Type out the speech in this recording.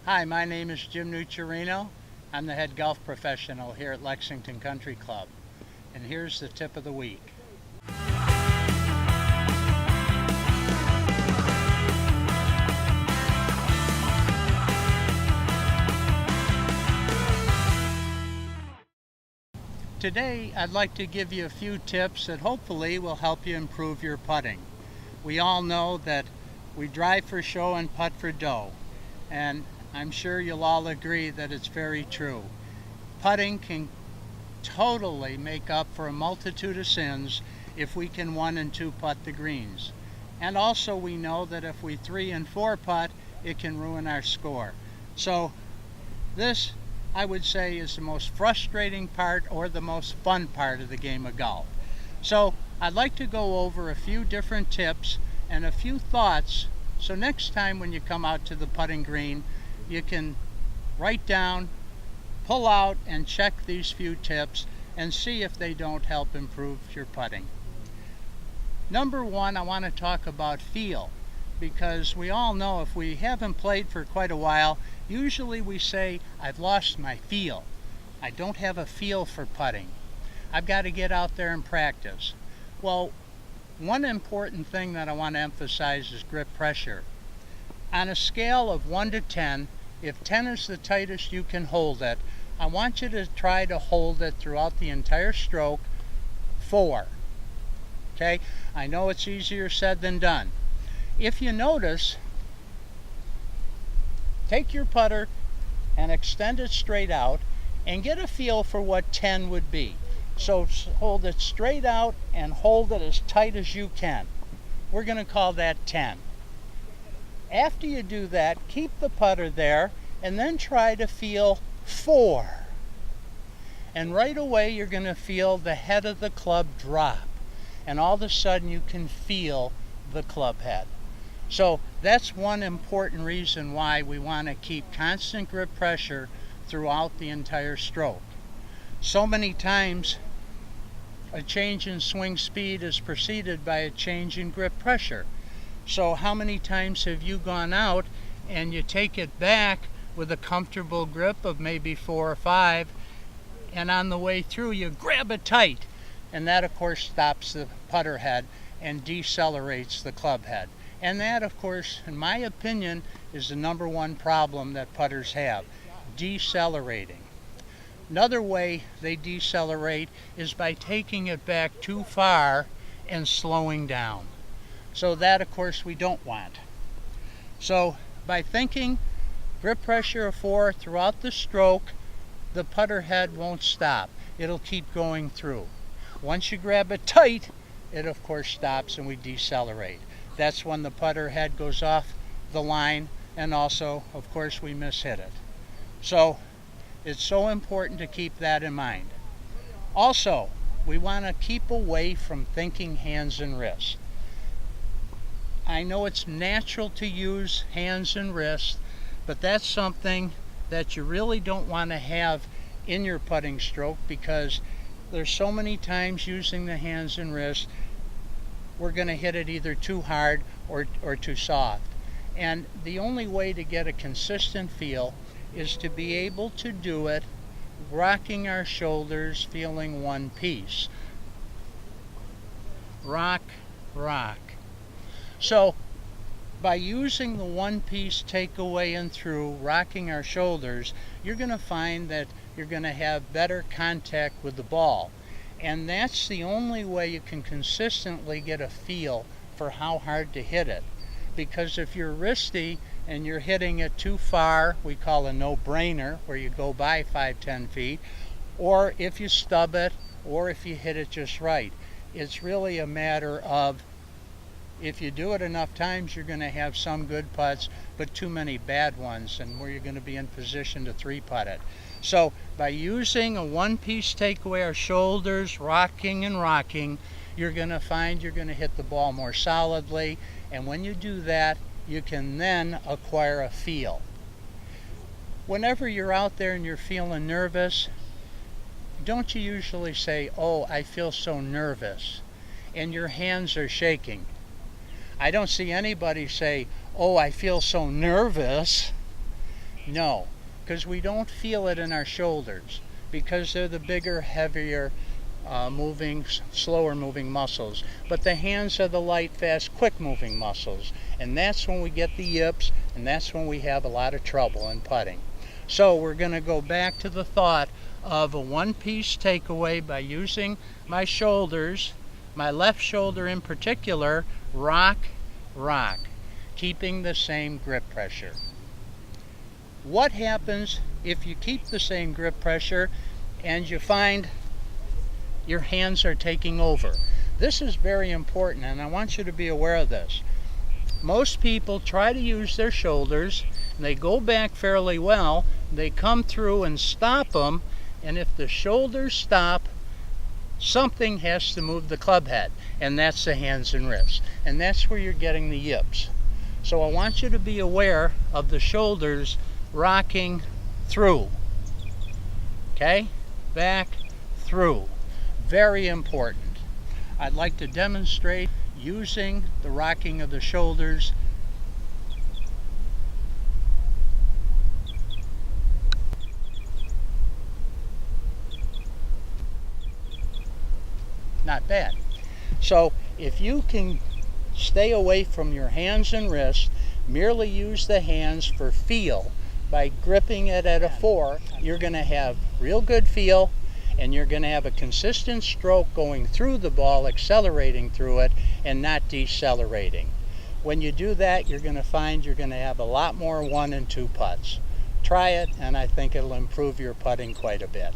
Hi, my name is Jim Nucciarino. I'm the head golf professional here at Lexington Country Club. And here's the tip of the week. Today, I'd like to give you a few tips that hopefully will help you improve your putting. We all know that we drive for show and putt for dough. And I'm sure you'll all agree that it's very true. Putting can totally make up for a multitude of sins if we can 1 and 2 putt the greens. And also we know that if we 3 and 4 putt, it can ruin our score. So this, I would say, is the most frustrating part or the most fun part of the game of golf. So I'd like to go over a few different tips and a few thoughts, so next time when you come out to the putting green, you can write down, pull out, and check these few tips and see if they don't help improve your putting. Number one, I want to talk about feel, because we all know if we haven't played for quite a while, usually we say, I've lost my feel. I don't have a feel for putting. I've got to get out there and practice. Well, one important thing that I want to emphasize is grip pressure. On a scale of 1 to 10, if 10 is the tightest you can hold it, I want you to try to hold it throughout the entire stroke 4. Okay? I know it's easier said than done. If you notice, take your putter and extend it straight out and get a feel for what 10 would be. So hold it straight out and hold it as tight as you can. We're going to call that 10. After you do that, keep the putter there and then try to feel 4. And right away you're going to feel the head of the club drop. And all of a sudden you can feel the club head. So that's one important reason why we want to keep constant grip pressure throughout the entire stroke. So many times a change in swing speed is preceded by a change in grip pressure. So how many times have you gone out and you take it back with a comfortable grip of maybe 4 or 5, and on the way through you grab it tight, and that of course stops the putter head and decelerates the club head. And that, of course, in my opinion, is the number one problem that putters have, decelerating. Another way they decelerate is by taking it back too far and slowing down. So that, of course, we don't want. So by thinking grip pressure of 4 throughout the stroke, the putter head won't stop. It'll keep going through. Once you grab it tight, it of course stops and we decelerate. That's when the putter head goes off the line, and also, of course, we mishit it. So it's so important to keep that in mind. Also, we want to keep away from thinking hands and wrists. I know it's natural to use hands and wrists, but that's something that you really don't want to have in your putting stroke, because there's so many times using the hands and wrists we're going to hit it either too hard or too soft. And the only way to get a consistent feel is to be able to do it rocking our shoulders, feeling one piece. Rock, rock. So by using the one piece takeaway and through, rocking our shoulders, you're going to find that you're going to have better contact with the ball. And that's the only way you can consistently get a feel for how hard to hit it. Because if you're wristy and you're hitting it too far, we call a no-brainer, where you go by 5-10 feet, or if you stub it, or if you hit it just right. It's really a matter of, if you do it enough times, you're going to have some good putts, but too many bad ones, and where you're going to be in position to 3-putt it. So by using a one-piece takeaway, our shoulders, rocking and rocking, you're going to find you're going to hit the ball more solidly, and when you do that, you can then acquire a feel. Whenever you're out there and you're feeling nervous, don't you usually say, "Oh, I feel so nervous," and your hands are shaking? I don't see anybody say, "Oh, I feel so nervous." No, because we don't feel it in our shoulders, because they're the bigger, heavier, slower moving muscles. But the hands are the light, fast, quick moving muscles. And that's when we get the yips, and that's when we have a lot of trouble in putting. So we're going to go back to the thought of a one-piece takeaway by using my shoulders, my left shoulder in particular, rock, rock, keeping the same grip pressure. What happens if you keep the same grip pressure and you find your hands are taking over? This is very important, and I want you to be aware of this. Most people try to use their shoulders, and they go back fairly well, they come through and stop them, and if the shoulders stop, something has to move the club head, and that's the hands and wrists, and that's where you're getting the yips. So I want you to be aware of the shoulders rocking through. Okay? Back, through. Very important. I'd like to demonstrate using the rocking of the shoulders. Not bad. So if you can stay away from your hands and wrists, merely use the hands for feel. By gripping it at a 4, you're going to have real good feel, and you're going to have a consistent stroke going through the ball, accelerating through it, and not decelerating. When you do that, you're going to find you're going to have a lot more 1 and 2 putts. Try it, and I think it'll improve your putting quite a bit.